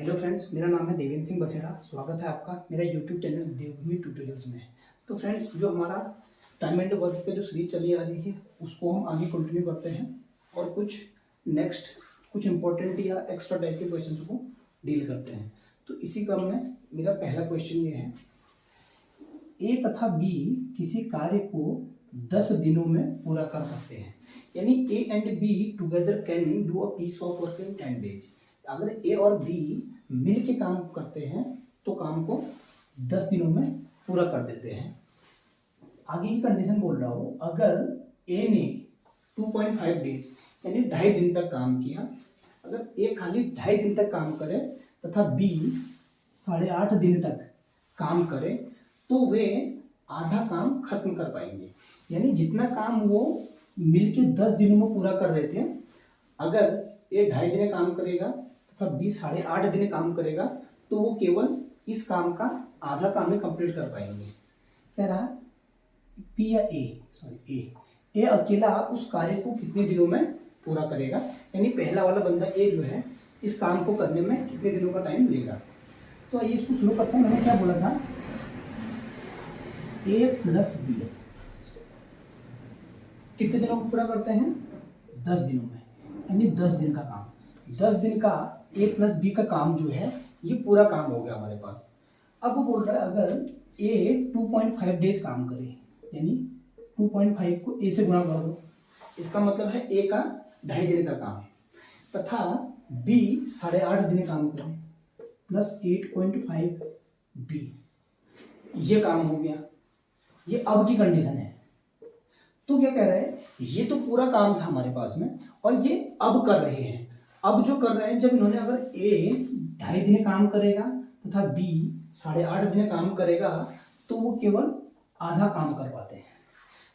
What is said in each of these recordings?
Hello friends, मेरा नाम है देवेंद्र सिंह बसेरा। स्वागत है आपका मेरा यूट्यूब चैनल देवभूमि ट्यूटोरियल्स में। तो फ्रेंड्स, जो हमारा टाइम एंड वर्क पे जो सीरीज चली आ रही है उसको हम आगे कंटिन्यू करते हैं और कुछ इंपॉर्टेंट या एक्स्ट्रा टाइप के क्वेश्चंस को डील करते हैं। तो इसी क्रम में मेरा पहला क्वेश्चन ये है, ए तथा बी किसी कार्य को 10 दिनों में पूरा कर सकते हैं। यानी A and B together can do a piece of work in 10 days. अगर ए और बी मिल के काम करते हैं तो काम को 10 दिनों में पूरा कर देते हैं। आगे की कंडीशन बोल रहा हूँ, अगर ए ने 2.5 डेज यानी 2.5 दिन तक काम किया, अगर ए खाली 2.5 दिन तक काम करे तथा बी 8.5 दिन तक काम करे तो वे आधा काम खत्म कर पाएंगे। यानी जितना काम वो मिलके 10 दिनों में पूरा कर रहे थे, अगर ए 2.5 दिन काम करेगा तथा बी 8.5 दिन काम करेगा तो वो केवल इस काम का आधा काम ही कंप्लीट कर पाएंगे। कह रहा पी या ए अकेला उस कार्य को कितने दिनों में पूरा करेगा। यानी पहला वाला बंदा ए जो है इस काम को करने में कितने दिनों का टाइम लेगा। तो आइए इसको शुरू करते हैं। मैंने क्या बोला था, ए प्लस बी कितने दिनों को पूरा करते हैं? 10 दिनों में। यानी 10 दिन का काम, 10 दिन का ए प्लस बी का काम जो है ये पूरा काम हो गया हमारे पास। अब वो बोल रहा है अगर ए 2.5 डेज काम करे, यानी 2.5 को ए से गुणा कर दो, इसका मतलब है ए का 2.5 दिन का काम तथा बी 8.5 दिन काम करे प्लस 8.5 बी, ये काम हो गया। ये अब की कंडीशन है। तो क्या कह रहा है, ये तो पूरा काम था हमारे पास में और ये अब कर रहे हैं। अब जो कर रहे हैं, जब इन्होंने अगर ए 2.5 दिन काम करेगा तथा बी 8.5 दिन काम करेगा तो वो केवल आधा काम कर पाते हैं।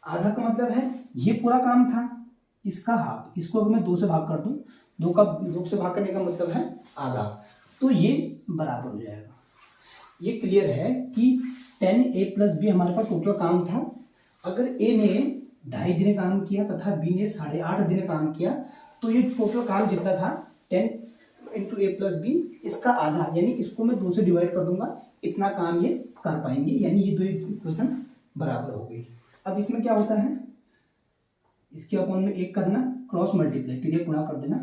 आधा का मतलब है ये पूरा काम था, इसका हाफ, इसको अगर मैं 2 से भाग कर दूं, 2 से भाग करने का मतलब है आधा, तो ये बराबर हो जाएगा। ये क्लियर है कि 10 ए प्लस बी हमारे पास टोटल काम था। अगर ए ने 2.5 दिन काम किया तथा बी ने 8.5 दिन काम किया तो ये टोटल काम जितना था 10 इंटू ए प्लस बी, इसका आधा, यानी इसको मैं 2 से डिवाइड कर दूंगा, इतना काम ये कर पाएंगे। यानी ये दो इक्वेशन बराबर हो गई। अब इसमें क्या होता है, इसके अपॉन में 1 करना, क्रॉस मल्टीप्लाई, तिर्यक गुणा कर देना।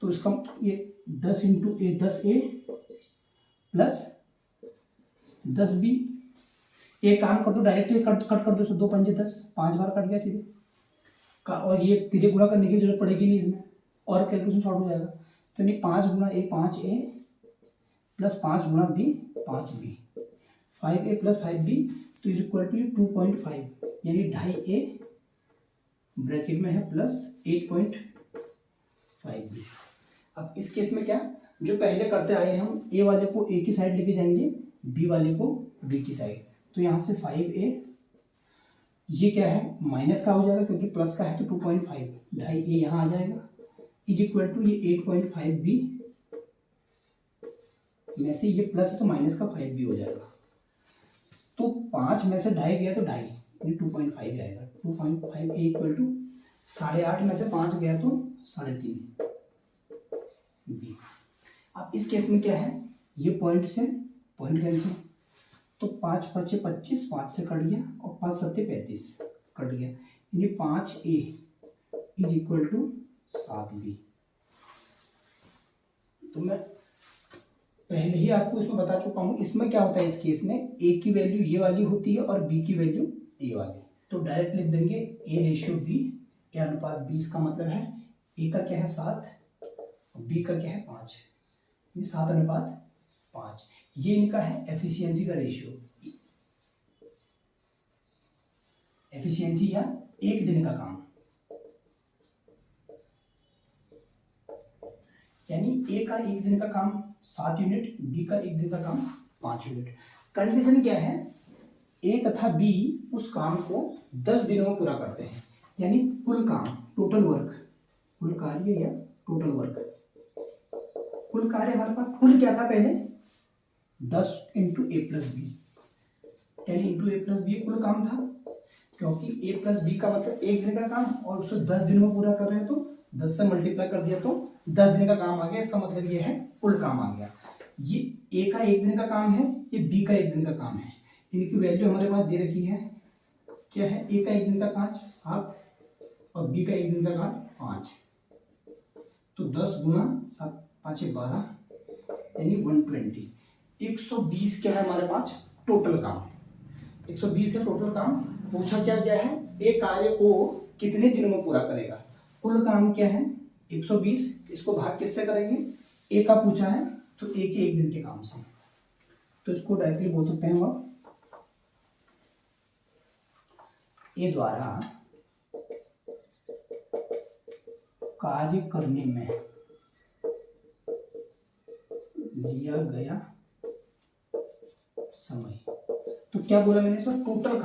तो इसका ये 10 इंटू ए 10 ए प्लस 10 बी। एक काम कर दो, डायरेक्ट कट कर दो, 2 पंजे 10, 5 बार कट गया सीधे का, और ये तिर्यक गुणा करने की जरूरत पड़ेगी नहीं इसमें, और कैलकुलेशन शॉर्ट हो जाएगा। तो यानी 5 गुणा ए 5 ए प्लस 5 गुणा बी 5 बी, 5 ए प्लस 5 बी, तो इज इक्वल टू 2.5 यानी 2.5 ए ब्रैकेट में है प्लस 8.5 बी। अब इस केस में क्या, जो पहले करते आए हम, ए वाले को ए की साइड लेके जाएंगे, बी वाले को बी की साइड। तो यहाँ से 5a, ये क्या है माइनस का हो जाएगा क्योंकि प्लस का है, तो 2.5, 2.5a यहाँ आ जाएगा, इज इक्वल टू ये 8.5b में से ये प्लस तो माइनस का 5b हो जाएगा। तो 5 में से 2.5 गया तो 2.5 यानी 2.5 आएगा। 2.5 a इक्वल टू 8.5 में से 5 गया तो 3.5 b। अब इस केस में क्या है, ये पॉइंट से पॉइंट कैंसिल, तो 5 5 25, 5 से कट गया और 5 7 35 कट गया, यानी 5a is equal to 7b। तो मैं पहले ही आपको इसमें बता चुका हूं, इसमें क्या होता है, इस केस में a की वैल्यू ये वाली होती है और b की वैल्यू ये वाली। तो डायरेक्ट लिख देंगे a रेशियो b, a अनुपात b। इसका मतलब है a का क्या है 7 और b का क्या है 5, 7 अनुपात 5। ये इनका है एफिशिएंसी का रेशियो, एफिशिएंसी या एक दिन का काम। यानी ए का एक दिन का काम 7 यूनिट, बी का एक दिन का काम 5 यूनिट। कंडीशन क्या है, ए तथा बी उस काम को 10 दिनों में पूरा करते हैं। यानी कुल काम, टोटल वर्क, कुल कार्य या टोटल वर्क, कुल कार्य हमारे पास कुल क्या था पहले 10 इंटू ए प्लस बी, 10 इंटू ए प्लस बी कुल काम था, क्योंकि ए प्लस बी का मतलब एक दिन का काम और उसको 10 दिनों में पूरा कर रहे हैं तो 10 से मल्टीप्लाई कर दिया तो 10 दिन का काम आ गया। इसका मतलब ये है कुल काम आ गया। ये ए का 1 दिन का काम है, ये बी का 1 दिन का काम है। इनकी वैल्यू हमारे पास दे रखी है, क्या है, ए का 1 दिन का काम 7 और बी का 1 दिन का काम 5। तो 10 गुना 7 5 12 यानी 120। 120 क्या है हमारे पास टोटल काम, 120 है टोटल काम। पूछा क्या गया है, एक कार्य को कितने दिनों में पूरा करेगा। कुल काम क्या है 120, इसको भाग किससे करेंगे, ए का पूछा है तो ए के 1 दिन के काम से। तो इसको डायरेक्टली बोल सकते हैं हम ए द्वारा कार्य करने में लिया गया समय। तो क्या बोला मैंने इसमें, टोटल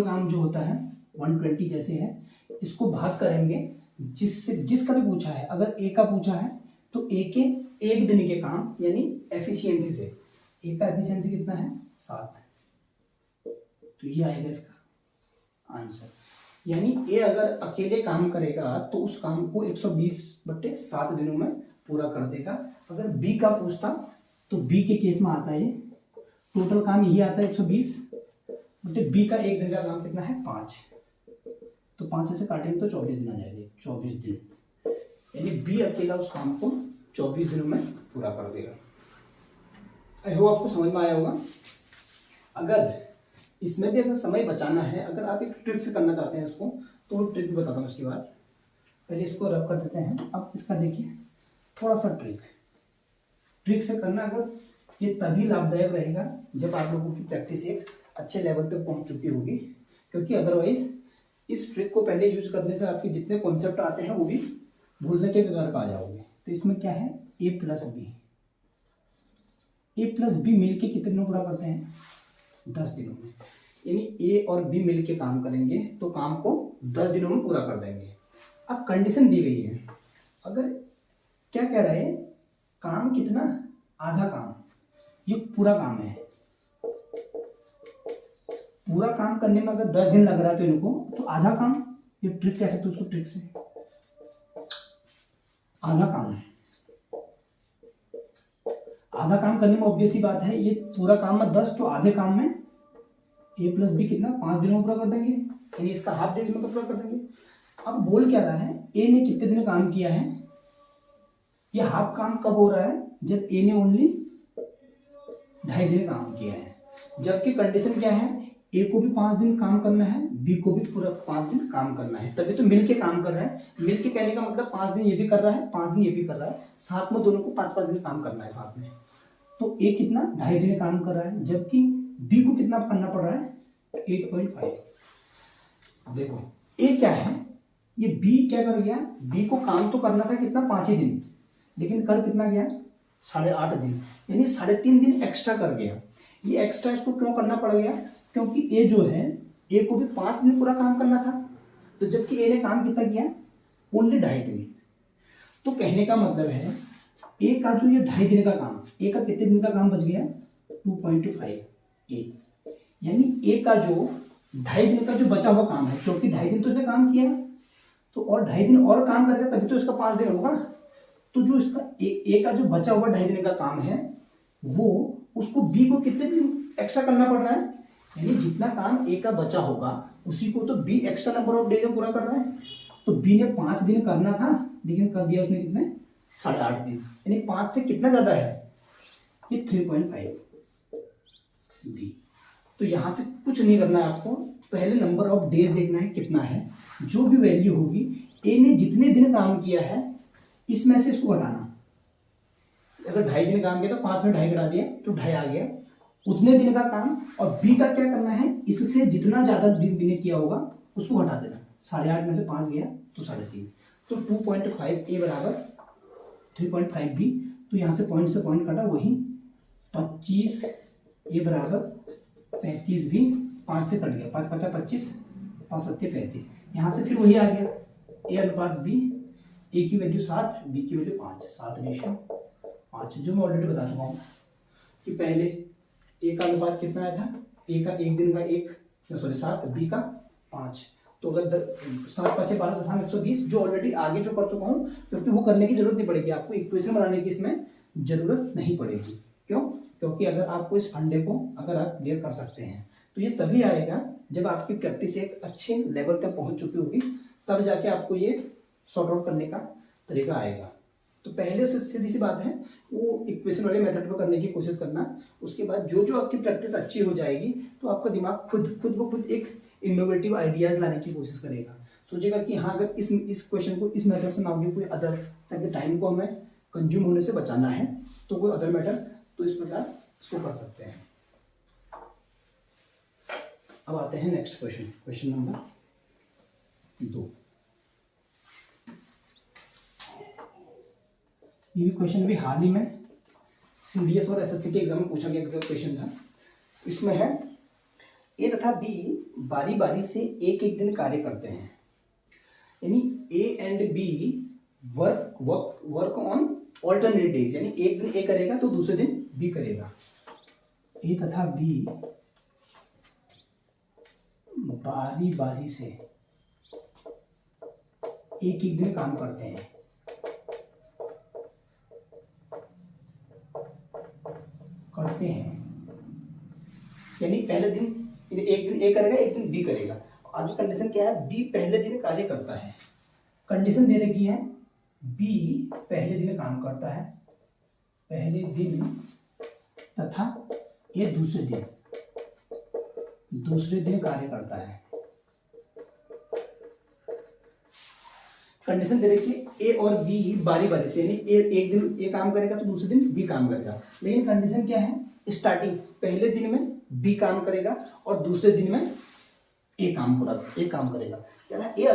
काम जो होता है 120 जैसे है, इसको भाग करेंगे जिसका भी पूछा है। अगर ए का पूछा है तो ए के 1 दिन के काम यानी एफिशिएंसी से। ए का एफिशिएंसी कितना है 7, तो ये आएगा इसका आंसर। यानी ए अगर अकेले काम करेगा तो उस काम को 120/7 दिनों में पूरा कर देगा। अगर बी का पूछता तो बी के केस में आता है टोटल काम यही आता है 120, बी का 1 दिन का काम कितना है 5, तो 5 से काटेंगे तो 24 दिन आ जाएंगे, 24 दिन। यानी बी अकेला उस काम को 24 दिनों में पूरा कर देगा। आई होप आपको समझ में आया होगा। अगर इसमें भी अगर समय बचाना है, अगर आप एक ट्रिक से करना चाहते हैं इसको, तो वो ट्रिक भी बताता हूँ उसके बाद। पहले इसको रब कर देते हैं। अब इसका देखिए थोड़ा सा ट्रिक से करना, अगर ये तभी लाभदायक रहेगा जब आप लोगों की प्रैक्टिस एक अच्छे लेवल तक पहुंच चुकी होगी, क्योंकि अदरवाइज इस ट्रिक को पहले यूज करने से आपके जितने कॉन्सेप्ट आते हैं वो भी भूलने के कगार पर आ जाओगे। तो इसमें क्या है ए प्लस बी मिलके कितने दिनों पूरा करते हैं 10 दिनों में। यानी ए और बी मिलके काम करेंगे तो काम को 10 दिनों में पूरा कर देंगे। अब कंडीशन दी गई है, अगर क्या कह रहा है, काम कितना, आधा काम, ये पूरा काम है। पूरा काम करने में अगर 10 दिन लग रहा है तो इनको, तो आधा काम, ये ट्रिक कह सकते हो उसको, ट्रिक से आधा काम है। आधा काम करने में ऑब्वियस ही बात है, ये पूरा काम में 10 तो आधे काम में ए प्लस बी कितना 5 दिनों में पूरा कर देंगे, यानी इसका हाफ डेज में पूरा कर देंगे। अब बोल क्या रहा है, ए ने कितने दिन काम किया है, ये हाफ काम कब हो रहा है, जब ए ने ओनली 2.5 दिन काम किया है। जबकि कंडीशन क्या है, ए को भी 5 दिन काम करना है, बी को भी पूरा 5 दिन काम करना है, तभी तो मिलके काम कर रहा है। मिलके कहने का मतलब 5 दिन ये भी कर रहा है, 5 दिन ये भी कर रहा है, साथ में दोनों को 5-5 दिन काम करना है साथ में। तो ए कितना 2.5 दिन काम कर रहा है, जबकि बी को कितना करना पड़ रहा है 8.5। देखो ए क्या है, ये बी क्या कर गया, बी को काम तो करना था कितना 5 ही दिन, लेकिन कर कितना गया 8.5 दिन, यानी 3.5 दिन एक्स्ट्रा कर गया। ये एक्स्ट्रा इसको क्यों करना पड़ गया, क्योंकि ए जो है, ए को भी 5 दिन पूरा काम करना था, तो जबकि ए ने काम कितना किया ओनली 2.5 दिन। तो कहने का मतलब है ए का जो ये 2.5 दिन का काम, ए का कितने दिन का काम बच गया 2.5 ए, यानी ए का जो 2.5 दिन का जो बचा हुआ काम है, क्योंकि 2.5 दिन तो इसने काम किया, तो और 2.5 दिन और काम करेगा तभी तो इसका 5 दिन होगा। तो जो इसका ए का जो बचा हुआ 2.5 दिन का काम है, वो उसको बी को कितने दिन एक्स्ट्रा करना पड़ रहा है, यानी जितना काम ए का बचा होगा उसी को तो B extra number of days में पूरा कर रहा है। तो बी ने 5 दिन करना था, लेकिन कर दिया उसने कितने 8.5 दिन, यानी 5 से कितना ज्यादा है ये 3.5 बी। तो यहां से कुछ नहीं करना है आपको, पहले नंबर ऑफ डेज देखना है कितना है, जो भी वैल्यू होगी, ए ने जितने दिन काम किया है इसमें से इसको घटाना। अगर 2.5 दिन काम किया तो 5 में 2.5 घटा दिया तो 2.5 आ गया, उतने दिन का काम। और बी का क्या करना है, इससे जितना ज्यादा दिन बी ने किया होगा उसको घटा देना, 8.5 में से 5 गया तो 3.5, तो 2.5 ए बराबर 3.5 बी। तो यहाँ से पॉइंट कटा, वही 25 ए बराबर 35 भी, 5 से कट गया, 5 5 25, 5 7 35, यहाँ से फिर वही आ गया ए अनुपात बी, ए की वैल्यू 7, बी की वैल्यू 5, 7:5, जो मैं ऑलरेडी बता चुका हूँ कि पहले ए का अनुपात कितना आया था, ए का 1 दिन का 7, बी का 5, तो अगर 7 5 12 10 120 जो ऑलरेडी आगे जो कर चुका हूँ, क्योंकि वो करने की जरूरत नहीं पड़ेगी आपको, इक्वेशन बनाने की इसमें जरूरत नहीं पड़ेगी। क्यों? क्योंकि अगर आपको इस फंडे को अगर आप क्लियर कर सकते हैं तो ये तभी आएगा जब आपकी प्रैक्टिस एक अच्छे लेवल तक पहुंच चुकी होगी, तब जाके आपको ये सॉर्ट आउट करने का तरीका आएगा। तो पहले से सीधी सी बात है वो इक्वेशन वाले मेथड पर करने की कोशिश करना। उसके बाद जो जो आपकी प्रैक्टिस अच्छी हो जाएगी तो आपका दिमाग खुद एक इनोवेटिव आइडियाज लाने की कोशिश करेगा। सोचेगा कि हाँ अगर इस क्वेश्चन को इस मेथड से ना होगी कोई अदर, ताकि टाइम को हमें कंज्यूम होने से बचाना है तो कोई अदर मेथड, तो इस प्रकार इसको कर सकते हैं। अब आते हैं नेक्स्ट क्वेश्चन, क्वेश्चन नंबर 2। ये क्वेश्चन भी हाल ही में सीडीएस और एसएससी के एग्जाम में पूछा गया क्वेश्चन था। इसमें है ए तथा बी बारी बारी से एक एक दिन कार्य करते हैं, यानी A and B work on alternate days, यानी एक दिन ए करेगा तो दूसरे दिन बी करेगा। ए तथा बी बारी बारी से एक एक दिन काम करते हैं, यानी पहले दिन एक दिन ए करेगा एक दिन बी करेगा। आज कंडीशन क्या है, बी पहले दिन कार्य करता है। कंडीशन दे रखी है बी पहले दिन काम करता है, पहले दिन, तथा ये दूसरे दिन कार्य करता है। कंडीशन दे रखी है ए और बी बारी बारी से, यानी एक दिन ए काम करेगा तो दूसरे दिन बी काम करेगा। लेकिन कंडीशन क्या है, स्टार्टिंग पहले दिन में बी काम करेगा और दूसरे दिन में ए काम करेगा। कह रहा ए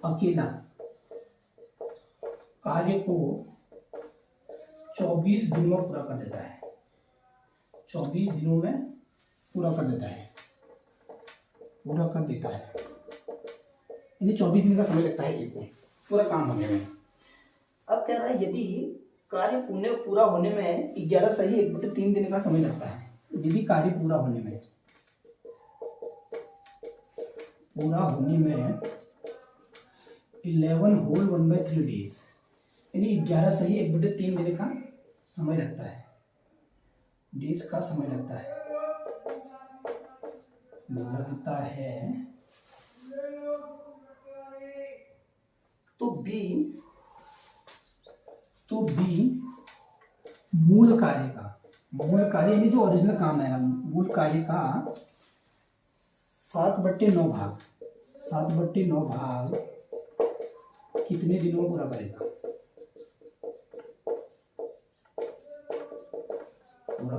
अकेला कार्य को 24 दिनों में पूरा कर देता है, 24 दिनों में पूरा कर देता है, यानी 24 दिन का समय लगता है ए को पूरा काम होने में। अब कह रहा है यदि कार्य पूरा होने में 11 सही 1/3 दिन का समय लगता है, यदि कार्य पूरा होने में 11 होल 1/3 डेज, यानी 11 सही 1/3 दिन का समय लगता है, डेज का समय लगता है तो बी मूल कार्य यानी जो ओरिजिनल काम है, मूल कार्य का 7/9 भाग कितने दिनों में पूरा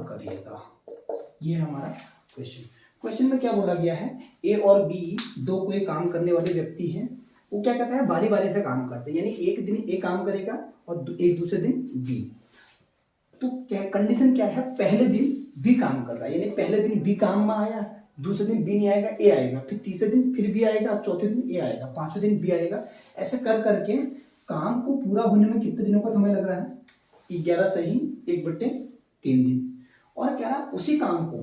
करेगा, ये है हमारा क्वेश्चन में क्या बोला गया है, ए और बी दो कोई काम करने वाले व्यक्ति हैं, वो क्या कहता है बारी बारी से काम करते हैं, यानी एक दिन ए काम करेगा और एक दूसरे दिन बी। तो क्या कंडीशन क्या है, पहले दिन बी काम कर रहा है, यानी पहले दिन बी काम में आया, दूसरे दिन बी नहीं आएगा ए आएगा, फिर तीसरे दिन फिर बी आएगा, चौथे दिन ए आएगा, पांचवें दिन बी आएगा। ऐसे कर करके काम को पूरा होने में कितने दिनों का समय लग रहा है, 11 सही 1/3 दिन। और कह रहा उसी काम को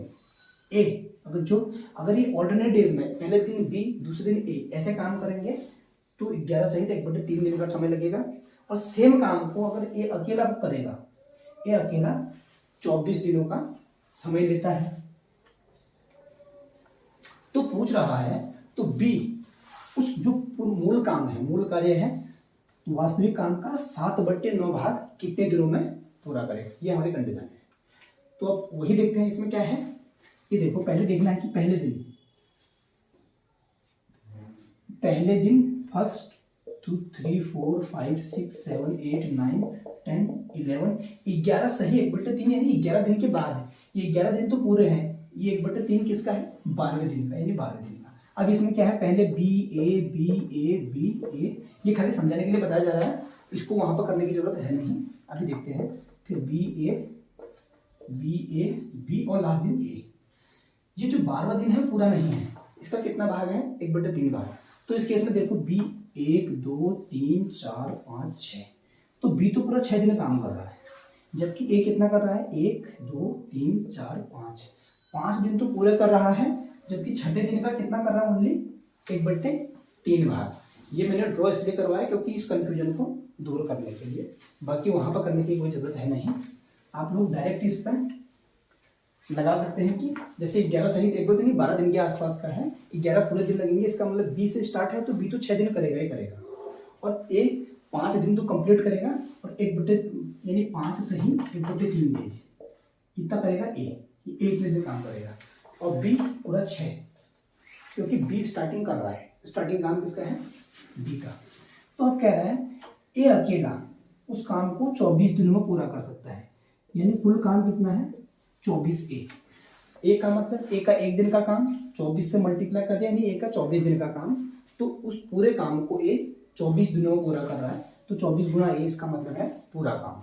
ए अगर ये ऑल्टरनेट डेज में पहले दिन बी दूसरे दिन ए ऐसे काम करेंगे तो 11 सही 1/3 दिन का समय लगेगा। और सेम काम को अगर ए अकेला करेगा, ए अकेला 24 दिनों का समय लेता है। तो पूछ रहा है तो बी उस जो मूल काम है, मूल कार्य है, तो वास्तविक काम का 7/9 भाग कितने दिनों में पूरा करे, ये हमारी कंडीशन है। तो अब वही देखते हैं इसमें क्या है, ये देखो पहले देखना है कि पहले दिन 1 2 3 4 5 6 7 8 9 10 11 11 सही 1/3 यानी 11 दिन के बाद, ये 11 दिन तो पूरे हैं, ये 1/3 किसका है 12वें दिन का, यानी 12वें दिन का। अब इसमें क्या है, पहले बी ए, ये खाली समझाने के लिए बताया जा रहा है, इसको वहां पर करने की जरूरत है नहीं, अभी देखते हैं। फिर बी ए बी और लास्ट दिन ए। ये जो 12वां दिन है पूरा नहीं है, इसका कितना भाग है 1/3 भाग। तो इस केस में देखो बी 1 2 3 4 5 6, तो बी तो पूरा 6 दिन काम कर रहा है, जबकि ए कितना कर रहा है 1 2 3 4 5 दिन तो पूरे कर रहा है, जबकि छठे दिन का कितना कर रहा है, ओनली 1/3 भाग। ये मैंने ड्रॉ इसलिए करवाया क्योंकि इस कंफ्यूजन को दूर करने के लिए, बाकी वहाँ पर करने की कोई ज़रूरत है नहीं। आप लोग डायरेक्ट इस पर लगा सकते हैं कि जैसे 11 सही एक दिन 12 दिन के आसपास का है, 11 पूरे दिन लगेंगे, इसका मतलब बी से स्टार्ट है तो बी तो 6 दिन करेगा ही करेगा, और ए 5 दिन तो कंप्लीट करेगा, और 1/, यानी 5 सही 1/3 डेज इतना करेगा ए, एक दिन काम करेगा, और बी पूरा 6, क्योंकि बी स्टार्टिंग कर रहा है, स्टार्टिंग काम किसका है, बी का। तो अब कह रहा है ए अकेला उस काम को 24 दिनों में पूरा कर सकता है, यानी कुल काम कितना है 24 ए का मतलब ए का एक दिन का काम 24 से मल्टीप्लाई कर दिया, यानी ए का 24 दिन का काम, तो उस पूरे काम को ए 24 दिनों में पूरा कर रहा है, तो 24 गुना ए इसका मतलब है पूरा काम।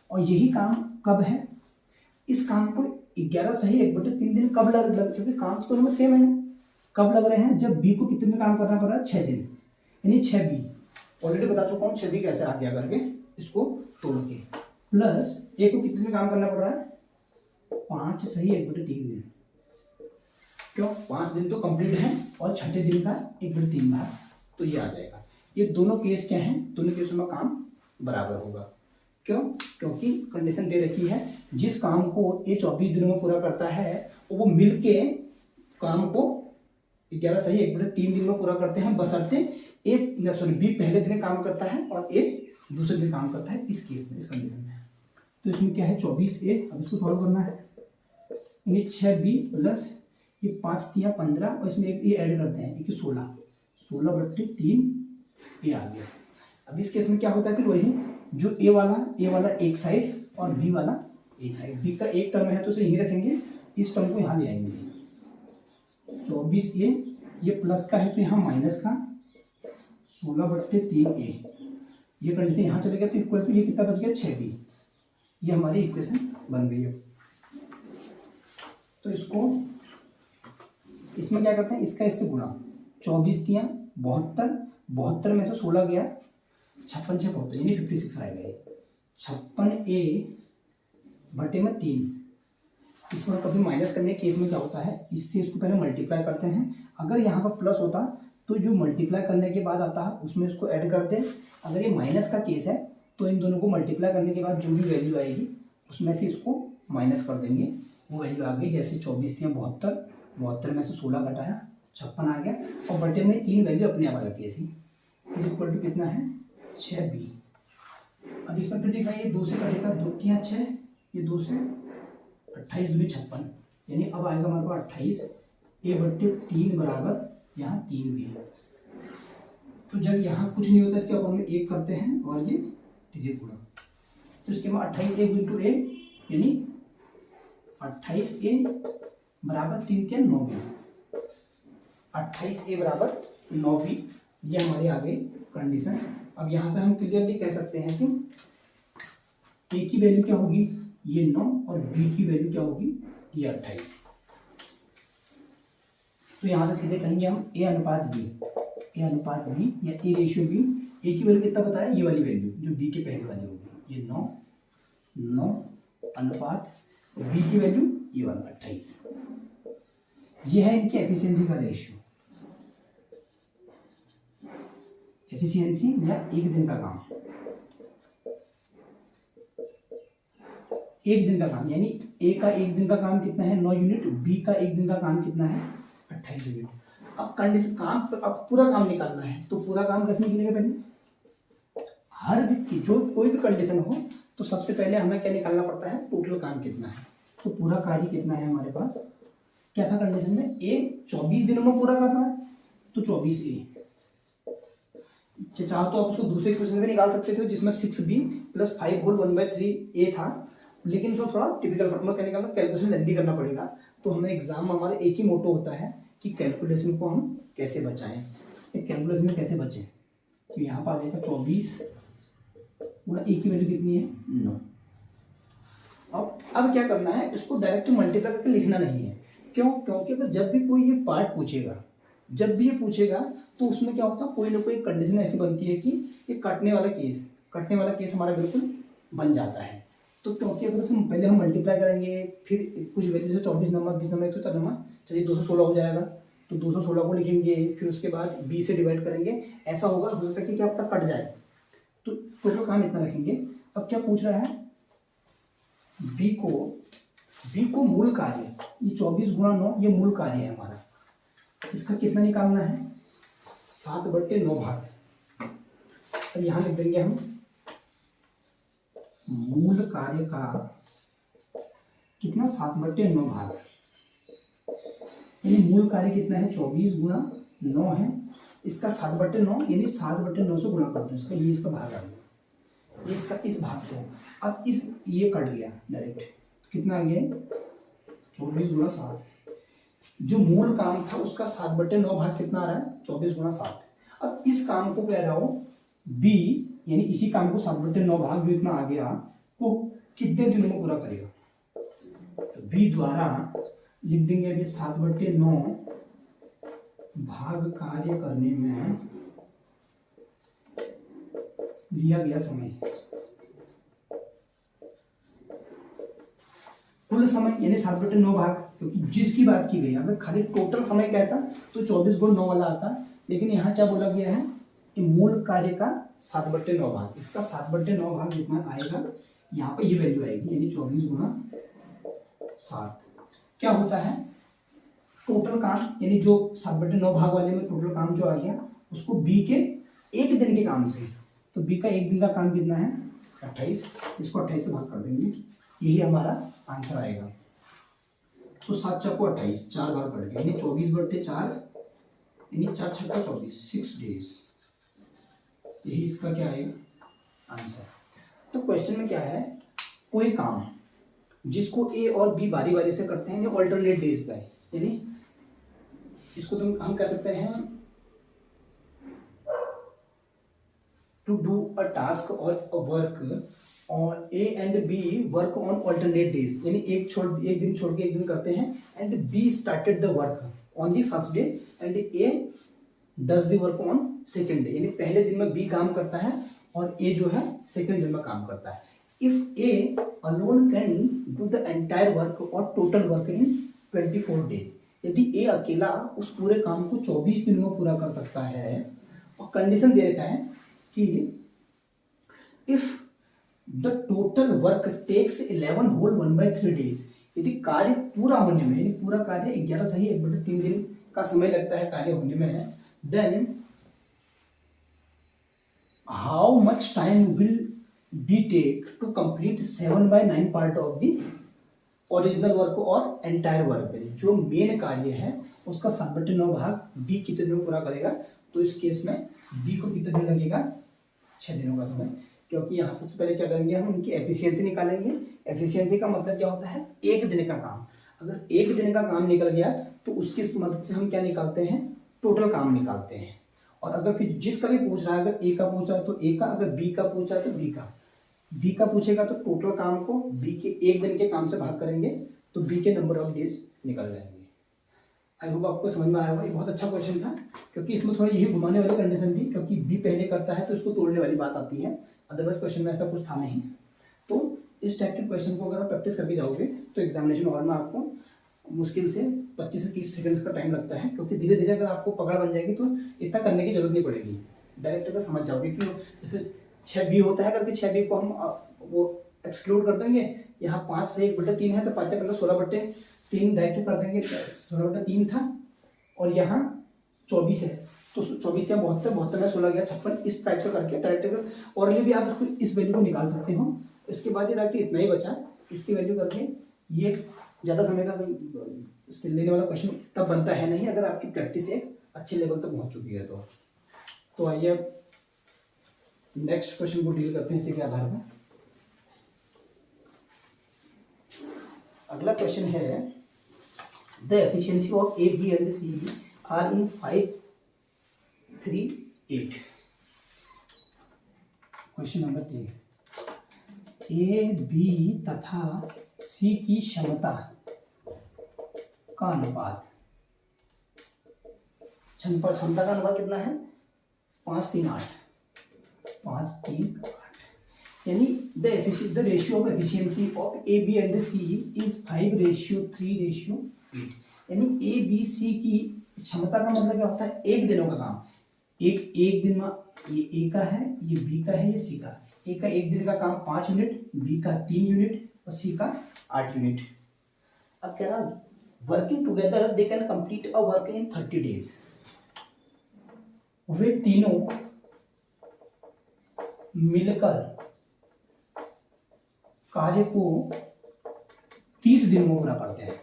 और यही काम कब है, इस काम को 11 सही 1/3 दिन कब लग, क्योंकि काम तो दोनों में सेम है, कब लग रहे हैं, जब बी को कितने में काम करना पड़ रहा है 6 दिन, यानी 6 बी, ऑलरेडी बता चुका हूँ 6 बी कैसे आ गया करके इसको तोड़ के, प्लस ए को कितने में काम करना पड़ रहा है 5 सही 1/3 दिन, क्यों 5 दिन तो कंप्लीट है, और छठे दिन का 1/3 भाग, तो ये आ जाएगा। ये दोनों केस क्या हैं, दोनों केसों में काम बराबर होगा, क्यों, क्योंकि कंडीशन दे रखी है जिस काम को ये 24 दिनों में पूरा करता है वो मिलके काम को 11 सही 1/3 दिन में पूरा करते हैं, बशर्ते एक सॉरी बी पहले दिन काम करता है और ए दूसरे दिन काम करता है, इस केस में, इस कंडीशन में। तो इसमें क्या है 24 ए, अब इसको सॉल्व करना है, यानी 6 बी प्लस ये 5 3 15, और इसमें एक ये ऐड करते हैं, 16/3 ए आ गया। अब इस केस में क्या होता है फिर वही, जो ए वाला एक साइड और बी वाला एक साइड, बी का एक टर्म है तो उसे यहीं रखेंगे, इस टर्म को यहाँ ले आएंगे, 24 ए, ये प्लस का है तो यहाँ माइनस का 16/3 ए, ये कंडीशन यहाँ चले गया तो इक्वल टू ये कितना बच गया 6 बी, ये हमारी इक्वेशन बन गई है। तो इसको इसमें क्या करते हैं, इसका इससे गुणा, 24 दिया 72, 72 में से 16 गया 56 6 72, यानी 56 आएगा, 56 ए बटे में 3, इसमें कभी माइनस करने के केस में क्या होता है, इससे इसको पहले मल्टीप्लाई करते हैं, अगर यहाँ पर प्लस होता तो जो मल्टीप्लाई करने के बाद आता है उसमें इसको ऐड करते, अगर ये माइनस का केस है तो इन दोनों को मल्टीप्लाई करने के बाद जो भी वैल्यू आएगी उसमें से इसको माइनस कर देंगे, वो वैल्यू आ गई, जैसे 24 थी 72, 72 में से 16 घटाया 56 आ गया, और बटे में 3 वैल्यू अपने आप आ जाती है ऐसी, इज इक्वल टू कितना है 6 बी। अब इसमें फिर देखा ये 2 से कटेगा, 2 3 6, ये 2 से 28 दूनी 56, यानी अब आएगा हमारे पास 28 A/3 बराबर यहाँ 3 बी। तो जब यहाँ कुछ नहीं होता इसके ऊपर में 1 करते हैं और ये 3 गुणा, तो इसके बाद 28 A × A, यानी 28 A बराबर 3 क्या 9 बी, 28 A बराबर 9 बी, ये हमारी आ गई कंडीशन। अब यहाँ से हम क्लियरली कह सकते हैं कि ए की वैल्यू क्या होगी ये 9, और बी की वैल्यू क्या होगी ये 28। तो यहाँ से सीधे कहेंगे हम ए अनुपात बी या ए रेशियो बी, ए की वैल्यू कितना बताया, ये वाली वैल्यू जो बी के पहले वाली होगी, ये 9 अनुपात बी की वैल्यू ये वाला 28। ये है इनकी एफिशिएंसी का रेशियो, एफिशिएंसी या एक दिन का काम, एक दिन का काम, यानी ए का एक दिन का काम कितना है 9 यूनिट, बी का एक दिन का काम कितना है 28 यूनिट। अब कंडीशन काम, अब पूरा काम निकालना है, तो पूरा काम कैसे निकलेगा, पहले हर की जो कोई भी कंडीशन हो तो सबसे पहले हमें क्या निकालना पड़ता है, टोटल काम कितना है। तो पूरा कार्य कितना है हमारे पास, क्या था कंडीशन में, ए 24 दिनों में पूरा करना है, तो 24 ए, चाहो तो आप उसको दूसरे क्वेश्चन में निकाल सकते थे जिसमें 6b + 5 होल 1/3 ए था, लेकिन इसमें थोड़ा टिपिकल फॉर्मूला क्या निकालना, कैलकुलेशन जल्दी करना पड़ेगा। तो हमें एग्जाम में हमारे एक ही मोटो होता है कि कैलकुलेशन को हम कैसे बचाएं, कैलकुलेशन में कैसे बचें। तो यहाँ पर आ जाएगा 24 गुणा ए की वैल्यू कितनी है 9। अब क्या करना है, इसको डायरेक्ट मल्टीप्लाई करके लिखना नहीं है, क्यों, क्योंकि अगर जब भी कोई ये पार्ट पूछेगा, जब भी ये पूछेगा तो उसमें क्या होता है, कोई ना कोई कंडीशन ऐसी बनती है कि ये काटने वाला केस हमारा बिल्कुल बन जाता है। तो क्योंकि अगर हम पहले हम मल्टीप्लाई करेंगे, फिर कुछ वैल्यू से 24 नंबर 20 नंबर 104 नंबर, चलिए 216 हो जाएगा, तो 216 को लिखेंगे, फिर उसके बाद b से डिवाइड करेंगे, ऐसा होगा, हो सकता है कि क्या पता कट जाए, तो टोटल काम इतना रखेंगे। अब क्या पूछ रहा है, b को मूल कार्य, ये 24 गुणा 9 ये मूल कार्य है हमारा, इसका कितना निकालना है, 7/9 भाग। अब यहाँ लिख देंगे हम मूल कार्य का कितना, 7/9 भाग, यानी मूल कार्य कितना है, 24 गुणा 9 है, इसका 7/9 यानी 7/9 से गुणा करते हैं इसका, ये इसका भाग आ गया, ये इसका इस भाग को, अब इस ये कट गया डायरेक्ट, कितना आ गया 24 गुणा 7, जो मूल काम था उसका 7/9 भाग कितना आ रहा है, 24 गुणा 7। अब इस काम को कह रहा हूं b, यानी इसी काम को 7/9 भाग जो इतना आ गया वो कितने दिनों में पूरा करेगा, तो b द्वारा लिख देंगे अभी 7/9 भाग कार्य करने में लिया गया समय, कुल समय यानी 7/9 भाग, क्योंकि जिसकी बात की गई, अगर खाली टोटल समय कहता तो 24 गुण 9 वाला आता, लेकिन यहाँ क्या बोला गया है कि मूल कार्य का 7/9 भाग, इसका 7/9 भाग जितना आएगा यहाँ पे ये वैल्यू आएगी, यानी 24 गुणा 7। क्या होता है टोटल काम, यानी जो 7/9 भाग वाले में टोटल काम जो आ गया उसको b के एक दिन के काम से, तो b का एक दिन का काम कितना है 28, इसको 28 से भाग कर देंगे, यही हमारा आंसर आएगा। तो 7 चौको 28, 4 बार कट गया, यानी 24/4 यानी 4 छक्का 24, 6 डेज, यही इसका क्या आएगा आंसर। तो क्वेश्चन में क्या है, कोई काम जिसको a और b बारी बारी से करते हैं, यानी ऑल्टरनेट डेज का है, यानी इसको तुम हम कह सकते हैं टू डू अ टास्क और अ वर्क और a and b work on alternate days, यानी एक दिन छोड़ के एक दिन करते हैं, and b started the work on the first day and a does the work on second day, यानी पहले दिन में b काम करता है और a जो है सेकेंड दिन में काम करता है। If a alone can do the entire work और टोटल वर्क इन 24 डेज, यदि a अकेला उस पूरे काम को 24 दिन में पूरा कर सकता है, और कंडीशन दे रखा है कि if the total work takes 11 whole 1/3 days, यदि कार्य पूरा होने में, यानी पूरा कार्य 11 सही 1/3 दिन का समय लगता है कार्य होने में, then how much time will be take to complete 7/9 part of the original work और एंटायर वर्क, जो मेन कार्य है उसका 7/9 भाग बी कितने दिन में पूरा करेगा, तो इस केस में बी को कितने दिन लगेगा 6 दिनों का समय, क्योंकि यहाँ सबसे पहले क्या करेंगे हम उनकी एफिशिएंसी निकालेंगे। एफिशिएंसी का मतलब क्या होता है, एक दिन का काम, अगर एक दिन का काम निकल गया तो उसकी मदद से हम क्या निकालते हैं, टोटल काम निकालते हैं। और अगर फिर जिसका भी पूछ रहा है, अगर ए का पूछ रहा है तो ए का, अगर बी का पूछ रहा है तो बी का पूछेगा तो टोटल काम को बी के एक दिन के काम से भाग करेंगे तो बी के नंबर ऑफ डेज निकल जाएंगे। आई होप आपको समझ में आया होगा, ये बहुत अच्छा क्वेश्चन था, क्योंकि इसमें थोड़ी यही घुमाने वाली कंडीशन थी, क्योंकि बी पहले करता है तो इसको तोड़ने वाली बात आती है, अदरवाइज क्वेश्चन में ऐसा कुछ था नहीं। तो इस टाइप के क्वेश्चन को अगर आप प्रैक्टिस करके जाओगे तो एग्जामिनेशन हॉल में आपको मुश्किल से 25 से 30 सेकंड्स का टाइम लगता है, क्योंकि धीरे धीरे अगर आपको पकड़ बन जाएगी तो इतना करने की जरूरत नहीं पड़ेगी, डायरेक्ट अगर समझ जाओगे कि जैसे 6b होता है करके 6b को हम वो एक्सक्लूड कर देंगे, यहाँ 5 से 1/3 है तो 5 15 16/3 डायरेक्ट कर देंगे, 16/3 था और यहाँ 24 है तो 24 या 72 में 16 गया 56, इस टाइप से करके डायरेक्ट और भी आप इसको इस वैल्यू को निकाल सकते हो। इसके बाद ये डायरेक्ट इतना ही बचा, इसकी वैल्यू करके ये ज़्यादा समय का लेने वाला क्वेश्चन तब बनता है नहीं अगर आपकी प्रैक्टिस एक अच्छे लेवल तक पहुंच चुकी है तो आइए अब नेक्स्ट क्वेश्चन को डील करते हैं इसी के आधार पर। अगला क्वेश्चन है the efficiency of A B and C are in 5 3 8। Question number 3, A B तथा सी की क्षमता का अनुपात, क्षमता का अनुपात कितना है 5 3 8, 5 3 8, यानी the ratio of efficiency of A B and C is 5:3:8। यानी ए बी सी की क्षमता का मतलब क्या होता है, एक दिनों का काम। एक दिन में ये ए का है, ये बी का है, ये सी का। ए का एक दिन का काम 5 यूनिट, बी का 3 यूनिट और सी का 8 यूनिट। अब कह रहा working together they can complete a work in 30 days. वे तीनों मिलकर कार्य को 30 दिनों में पूरा करते हैं,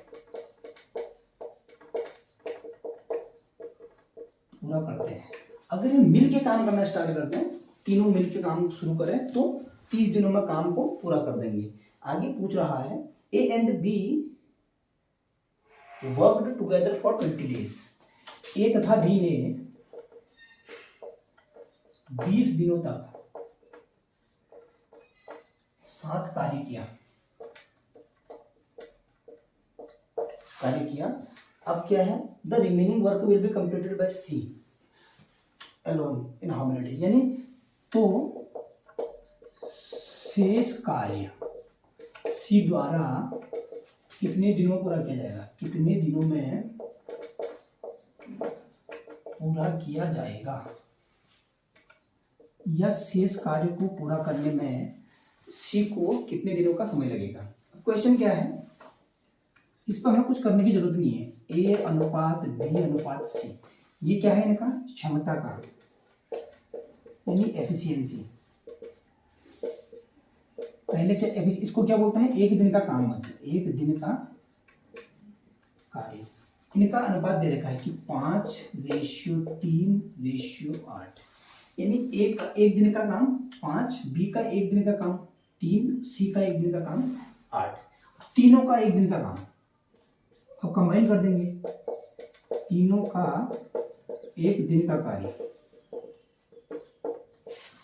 पूरा करते हैं। अगर ये मिल के काम करना स्टार्ट करते हैं, तीनों मिल के काम शुरू करें तो 30 दिनों में काम को पूरा कर देंगे। आगे पूछ रहा है A and B worked together for 20 days. A तथा बी ने 20 दिनों तक साथ कार्य किया। अब क्या है, the remaining work will be completed by C alone in how many days. यानी तो शेष कार्य सी द्वारा कितने दिनों में पूरा किया जाएगा, कितने दिनों में पूरा किया जाएगा, या शेष कार्य को पूरा करने में सी को कितने दिनों का समय लगेगा। क्वेश्चन क्या है, इस पर हमें कुछ करने की जरूरत नहीं है। ए अनुपात बी अनुपात सी, ये क्या है इनका क्षमता का यानी एफिशिएंसी। पहले क्या इसको क्या बोलते हैं, एक दिन का काम, मतलब एक दिन का कार्य। इनका अनुपात दे रखा है कि 5:3:8, यानी एक दिन का काम 5, बी का एक दिन का काम 3, सी का एक दिन का काम 8, तीनों का एक दिन का काम। अब कंबाइन कर देंगे, तीनों का एक दिन का कार्य,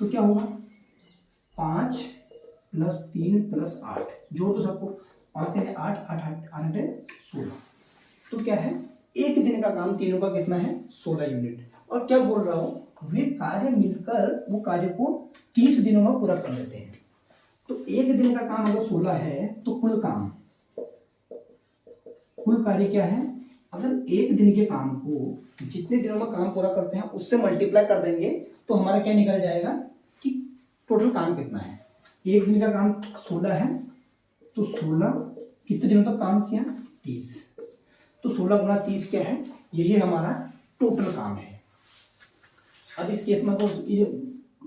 तो क्या होगा 5 + 3 + 8, जोड़ तो सबको, 5 3 8, 8 16। तो क्या है, एक दिन का काम तीनों का कितना है 16 यूनिट। और क्या बोल रहा हूं, वे कार्य मिलकर वो कार्य को 30 दिनों में पूरा कर लेते हैं। तो एक दिन का काम अगर 16 है तो कुल कार्य क्या है, अगर एक दिन के काम को जितने दिनों में काम पूरा करते हैं उससे मल्टीप्लाई कर देंगे तो हमारा क्या निकल जाएगा कि टोटल काम कितना है। एक दिन का काम 16 है तो 16 कितने दिनों तक काम किया 30, तो 16 × 30 क्या है, यही हमारा टोटल काम है। अब इस केस में तो ये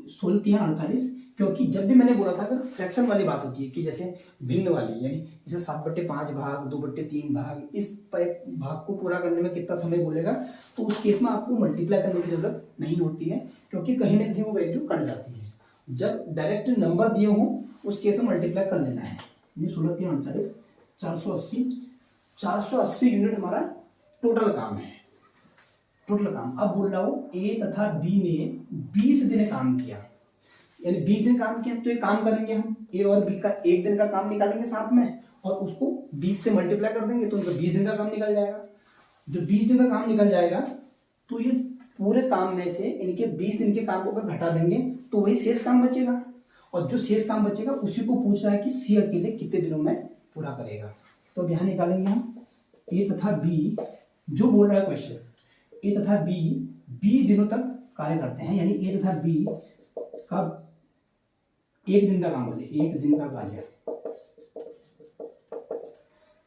16 × 48, क्योंकि जब भी मैंने बोला था अगर फ्रैक्शन वाली बात होती है कि जैसे भिन्न वाली, यानी जैसे 7/5 भाग 2/3 भाग, इस भाग को पूरा करने में कितना समय बोलेगा, तो उस केस में आपको मल्टीप्लाई करने की जरूरत नहीं होती है, क्योंकि कहीं ना कहीं वो वैल्यू कट जाती है। जब डायरेक्ट नंबर दिए हों उस केस में मल्टीप्लाई कर लेना है। ये 16 × 48 480 यूनिट हमारा टोटल काम है, टोटल काम। अब बोल रहा हूँ ए तथा बी ने 20 दिन काम किया, यानी 20 दिन काम किया, तो ये काम करेंगे हम ए और बी का एक दिन का काम निकालेंगे साथ में और उसको 20 से मल्टीप्लाई कर देंगे तो उनका 20 दिन का काम निकल जाएगा। जो 20 दिन का काम निकल जाएगा तो ये पूरे काम में से इनके 20 दिन के काम को अगर घटा देंगे तो वही शेष काम बचेगा, और जो शेष काम बचेगा उसी को पूछ रहा है कि सी अकेले कितने दिनों में पूरा करेगा। तो अब यहाँ निकालेंगे हम ए तथा बी, जो बोल रहा है क्वेश्चन, ए तथा बी 20 दिनों तक कार्य करते हैं, यानी ए तथा बी का एक दिन का काम बोले, एक दिन का कार्य।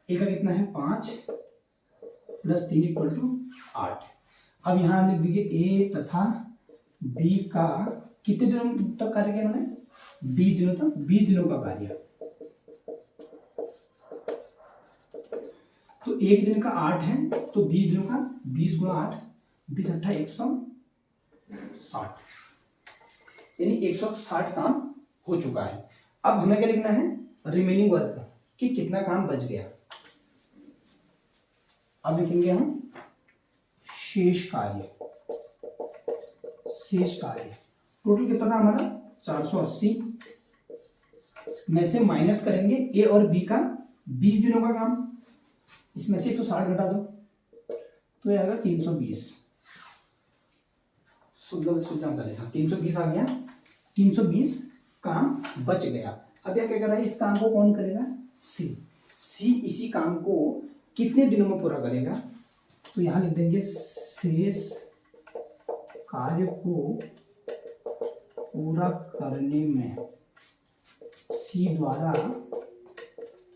ए का कितना है 5 + 3 = 8। अब यहां लिख दीजिए ए तथा बी का कितने दिनों तक कार्य किया उन्होंने, 20 दिनों तक, 20 दिनों का कार्य। तो एक दिन का 8 है तो 20 दिनों का 20 × 8 20 × 8 160, यानी 160 काम हो चुका है। अब हमें क्या लिखना है, रिमेनिंग वर्क कि कितना काम बच गया। अब लिखेंगे हम शेष कार्य टोटल कितना था हमारा 480 में से माइनस करेंगे ए और बी का 20 दिनों का काम, इसमें से 160 घटा दो तो ये आएगा 320, 320 आ गया, 320 काम बच गया। अब यह क्या कर रहा है, इस काम को कौन करेगा, सी इसी काम को कितने दिनों में पूरा करेगा, तो यहाँ लिख देंगे शेष कार्य को पूरा करने में सी द्वारा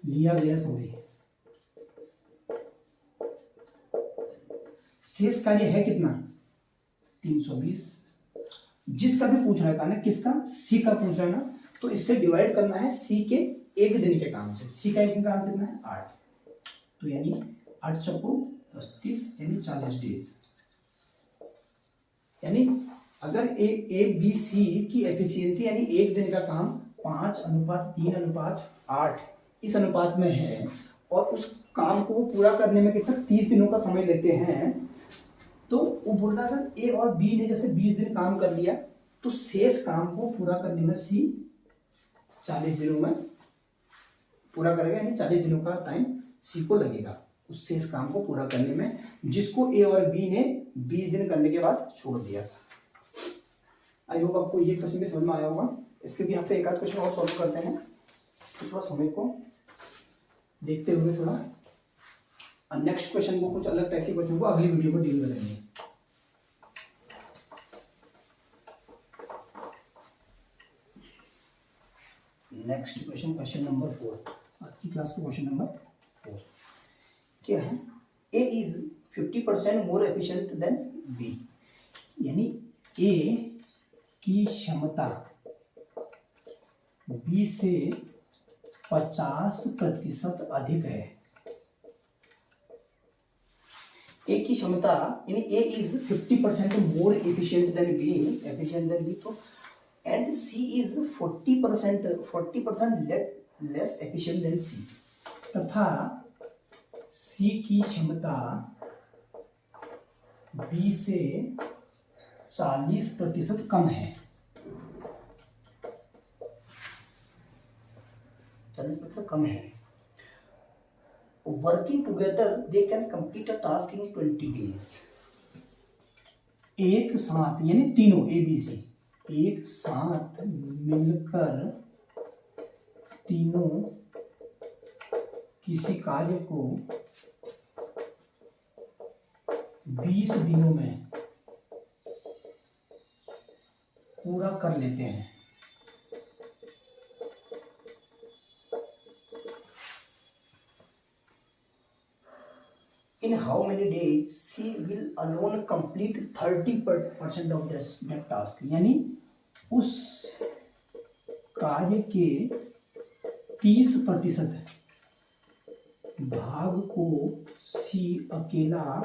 लिया गया समय। शेष कार्य है कितना 320, जिसका भी पूछ रहा है ना, किसका, सी का पूछ रहा है ना, तो इससे डिवाइड करना है सी के एक दिन के काम से। सी का एक दिन का काम कितना है 8, तो यानी 8 चौको 32 यानी 40 डेज। यानी अगर ए बी सी की एफिशिएंसी यानी एक दिन का काम 5:3:8 इस अनुपात में है और उस काम को वो पूरा करने में कितना 30 दिनों का समय लेते हैं, तो वो बोल रहा था ए और बी ने जैसे 20 दिन काम कर लिया तो शेष काम को पूरा करने में सी 40 दिनों में पूरा करेगा, यानी 40 दिनों का टाइम सी को लगेगा उस शेष काम को पूरा करने में, जिसको ए और बी ने 20 दिन करने के बाद छोड़ दिया था। आई होप आपको ये क्वेश्चन भी समझ में आया होगा। इसके भी यहाँ पे एक आध क्वेश्चन और सॉल्व करते हैं, तो थोड़ा समय को देखते हुए थोड़ा नेक्स्ट क्वेश्चन को, कुछ अलग टाइप के क्वेश्चन को अगली वीडियो में डील करेंगे। नेक्स्ट क्वेश्चन, क्वेश्चन नंबर 4, आज की क्लास का क्वेश्चन नंबर 4 क्या है, A is 50% more efficient than B, यानी ए की क्षमता बी से 50% अधिक है। ए की क्षमता यानी A is 50% more efficient than B, तो and C is 40% less efficient than C, तथा सी की क्षमता बी से 40% कम है। 40% कम है। Working together they can complete a task in 20 days. एक साथ यानी तीनों ए बी सी एक साथ मिलकर तीनों किसी कार्य को 20 दिनों में पूरा कर लेते हैं। In how many days she will alone complete 30% of that task, यानी उस कार्य के 30% भाग को सी अकेला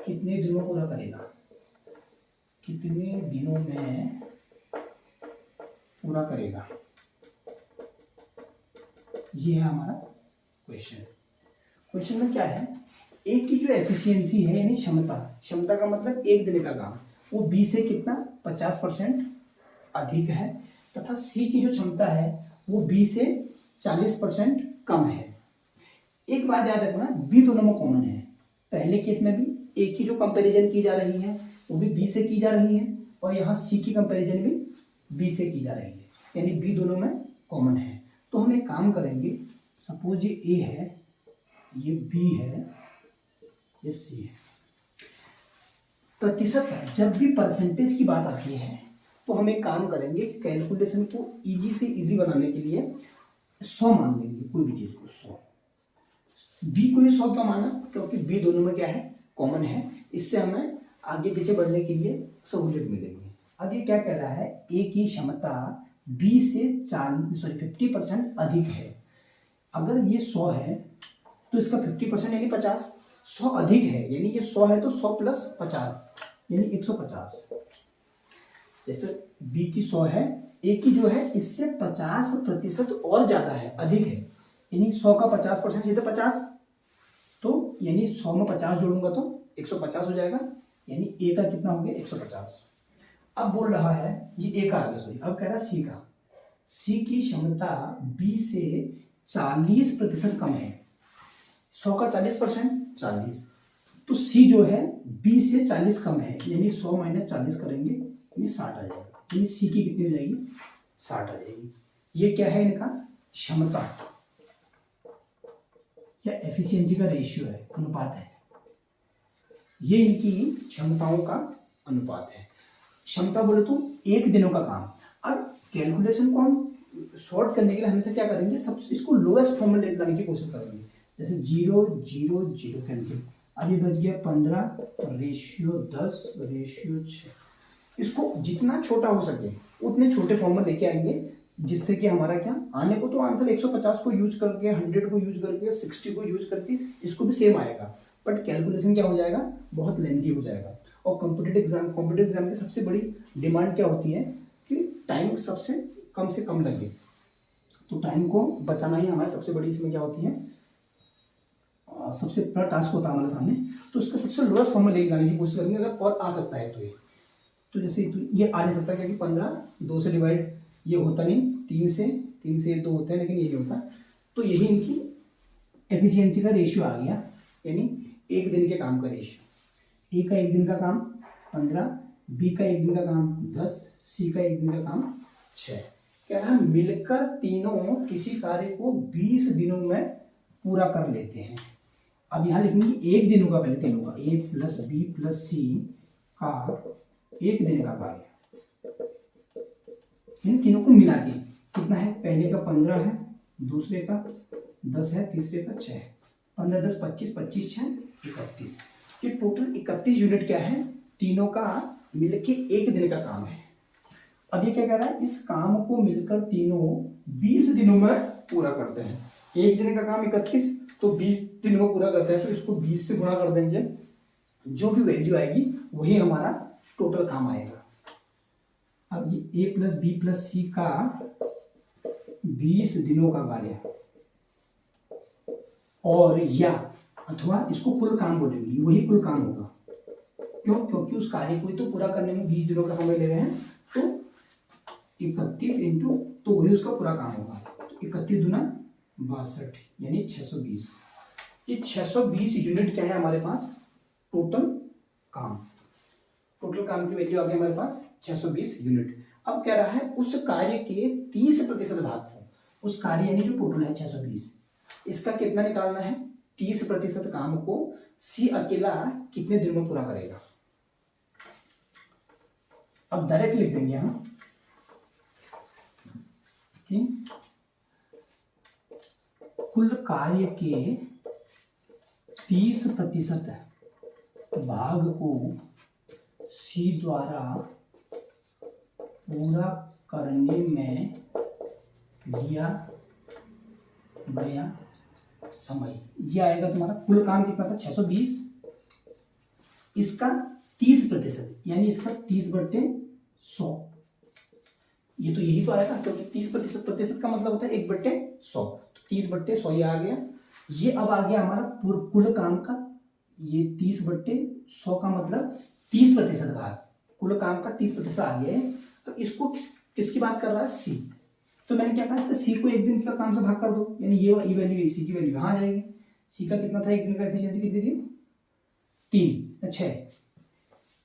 कितने दिनों में पूरा करेगा, कितने दिनों में पूरा करेगा, ये है हमारा क्वेश्चन। क्वेश्चन में क्या है, ए की जो एफिशिएंसी है यानी क्षमता का मतलब एक दिन का काम, वो बी से कितना 50% अधिक है, तथा सी की जो क्षमता है वो बी से 40% कम है। एक बात याद रखना, बी दोनों में कॉमन है। पहले केस में भी ए की जो कंपैरिजन की जा रही है वो भी बी से की जा रही है, और यहाँ सी की कंपैरिजन भी बी से की जा रही है, यानी बी दोनों में कॉमन है। तो हम एक काम करेंगे, सपोज ये ए है, ये बी है, ये सी है। प्रतिशत जब भी परसेंटेज की बात आती है तो हम एक काम करेंगे, कैलकुलेशन को इजी से इजी बनाने के लिए 100 मान लेंगे, कोई भी चीज को 100। बी को ही 100 क्यों माना, क्योंकि बी दोनों में क्या है, कॉमन है। इससे हमें आगे पीछे बढ़ने के लिए सहूलियत मिलेगी। अब ये क्या कह रहा है, ए की क्षमता बी से 50% अधिक है। अगर ये 100 है तो इसका 50% यानी 50, 100 अधिक है यानी ये 100 है तो 100 प्लस 50 यानी 150। जैसे बी की 100 है, ए की जो है इससे 50% और ज्यादा है, अधिक है, यानी 100 का 50% सीधे 50, तो यानी 100 में 50 जोड़ूंगा तो 150 हो जाएगा, यानी ए का कितना हो गया 150। अब बोल रहा है, ये ए का आ गया सॉरी, अब कह रहा है सी का, सी की क्षमता बी से 40% कम है। 100 का 40% 40, तो सी जो है बी से 40 कम है, यानी 100 माइनस 40 करेंगे यानी 60 आ जाएगा, यानी सी की कितनी हो जाएगी 60 आ जाएगी। ये क्या है, इनका क्षमता या एफिशिएंसी का रेशियो है, अनुपात है। ये इनकी क्षमताओं का अनुपात है। क्षमता बोले तो एक दिनों का काम। अब कैलकुलेशन को हम शॉर्ट करने के लिए हमेशा क्या करेंगे, सब इसको लोएस्ट फॉर्म में लाने की कोशिश करेंगे। जैसे 0 0 0 कैंसिल, अभी बच गया 15/10/6। इसको जितना छोटा हो सके उतने छोटे फॉर्म में लेके आएंगे, जिससे कि हमारा क्या आने को तो आंसर 150 को यूज करके, 100 को यूज करके, 60 को यूज करके इसको भी सेम आएगा, बट कैलकुलेशन क्या हो जाएगा, बहुत लेंथी हो जाएगा। और कॉम्पिटिटिव एग्जाम की सबसे बड़ी डिमांड क्या होती है कि टाइम सबसे से कम लगे, तो टाइम को बचाना ही हमारी सबसे बड़ी इसमें क्या होती है, सबसे बड़ा टास्क होता है हमारे सामने। तो उसका सबसे लोएस्ट फॉर्म में लेके जाने की कोशिश करेंगे, अगर और आ सकता है तो ये, तो जैसे तो ये आ नहीं सकता क्योंकि 15 2 से डिवाइड ये होता नहीं, 3 से 2 होते हैं, लेकिन ये नहीं होता। तो यही इनकी एफिशिएंसी का रेशियो आ गया, यानी एक दिन के काम का रेशियो। ए का एक दिन का काम 15, बी का एक दिन का काम 10, सी का एक दिन का काम 6। कह रहा है मिलकर तीनों किसी कार्य को 20 दिनों में पूरा कर लेते हैं। अब यहाँ लिखेंगे एक दिनों का, पहले तीनों का, ए प्लस बी प्लस सी का एक दिन का कार्य, इन तीनों को मिला के कितना है, पहले का 15 है, दूसरे का 10 है, तीसरे का 6 है। 15 10 25, 25 6 31, ये टोटल 31 यूनिट क्या है, तीनों का मिलके एक दिन का काम है। अब ये क्या कह रहा है, इस काम को मिलकर तीनों 20 दिनों में पूरा करते हैं। एक दिन का काम 31, तो 20 दिनों में पूरा करते हैं, तो इसको 20 से गुणा कर देंगे, जो भी वैल्यू आएगी वही हमारा टोटल काम आएगा। अब ये ए प्लस बी प्लस सी का 20 दिनों का कार्य, और या अथवा इसको कुल काम बोलेंगे, वही कुल काम होगा। क्यों, क्योंकि उस कार्य को तो पूरा करने में 20 दिनों का समय ले रहे हैं, तो 31 इंटू, तो वही उसका पूरा काम होगा। तो 31 दूना 62, यानी 620। ये 620 यूनिट क्या है हमारे पास, टोटल काम। टोटल काम की वैल्यू आ गई हमारे पास 620 यूनिट। अब कह रहा है उस कार्य के 30% भाग को, उस कार्य यानी जो टोटल है 620, इसका कितना निकालना है, 30% काम को सी अकेला कितने दिन में पूरा करेगा। अब डायरेक्ट लिख देंगे हम कि कुल कार्य के 30% भाग को सी द्वारा पूरा करने में लिया गया समय, ये आएगा तुम्हारा। कुल काम कितना था 620, इसका 30%, यानी इसका 30/100, ये तो यही तो आएगा, क्योंकि 30% का मतलब होता है 1/100, तो 30/100 ये आ गया। ये अब आ गया हमारा कुल काम का, ये 30/100 का मतलब 30% भाग, कुल काम का 30% आ गया है। तो इसको किसकी बात कर रहा है, सी। तो मैंने क्या कहा, इसका सी को एक दिन का काम से भाग कर दो, यानी ये वैल्यू, सी की वैल्यू कहाँ आ जाएगी। सी का कितना था, एक दिन का एफिशिएंसी कितनी थी, 3 6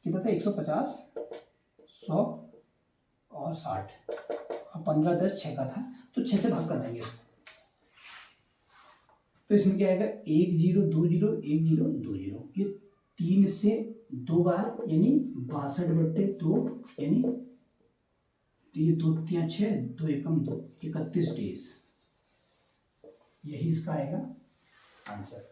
कितना था, 150 100 और 60, और 15 10 6 का था, तो 6 से भाग कर देंगे इसको। तो इसमें क्या आएगा, 1 0 2 0 1 0 2 0, ये 3 से 2 बार, यानी 62/2, यानी तो ये 2 3 6 2 एकम 2, 31 डेज, यही इसका आएगा आंसर।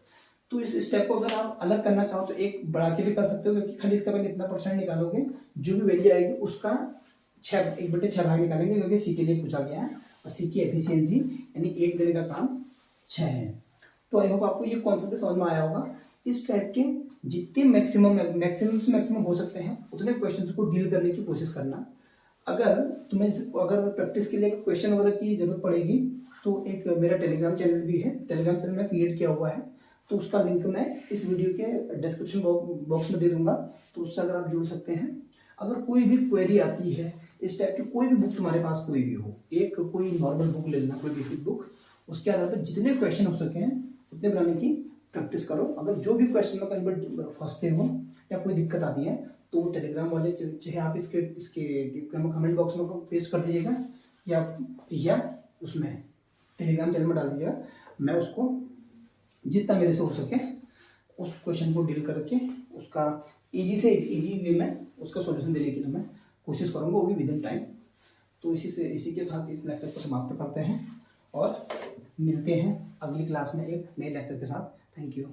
तो इस स्टेप को अगर आप अलग करना चाहो तो एक बढ़ा के भी कर सकते हो, क्योंकि खाली इसका पहले इतना परसेंट निकालोगे, जो भी वैल्यू आएगी उसका 1/6 भाग निकालेंगे, क्योंकि सी के लिए पूछा गया है, और सी की एफिशिएंसी यानी एक दिन का काम 6 है। तो आई होप आपको ये कॉन्सेप्ट समझ में आया होगा। इस टाइप के जितने मैक्सिमम हो सकते हैं उतने क्वेश्चन को डील करने की कोशिश करना। अगर प्रैक्टिस के लिए क्वेश्चन वगैरह की जरूरत पड़ेगी तो एक मेरा टेलीग्राम चैनल भी है, टेलीग्राम चैनल में क्रिएट किया हुआ है, तो उसका लिंक मैं इस वीडियो के डिस्क्रिप्शन बॉक्स में दे दूंगा, तो उससे अगर आप जुड़ सकते हैं। अगर कोई भी क्वेरी आती है इस टाइप की, कोई भी बुक तुम्हारे पास कोई भी हो, एक कोई नॉर्मल बुक ले लेना, कोई बेसिक बुक, उसके आधार पर जितने क्वेश्चन हो सके उतने बनाने की प्रैक्टिस करो। अगर जो भी क्वेश्चन में कहीं पर फंसते हो या कोई दिक्कत आती है तो टेलीग्राम वाले चाहे आप इसके कमेंट बॉक्स में पेस्ट कर दीजिएगा, या उसमें टेलीग्राम चैनल में डाल दीजिएगा। मैं उसको जितना मेरे से हो सके उस क्वेश्चन को डील करके उसका इजी से इजी वे में उसका सॉल्यूशन देने की मैं कोशिश करूँगा, वो भी विद इन टाइम। तो इसी के साथ इस लेक्चर को समाप्त करते हैं और मिलते हैं अगली क्लास में एक नए लेक्चर के साथ। Thank you.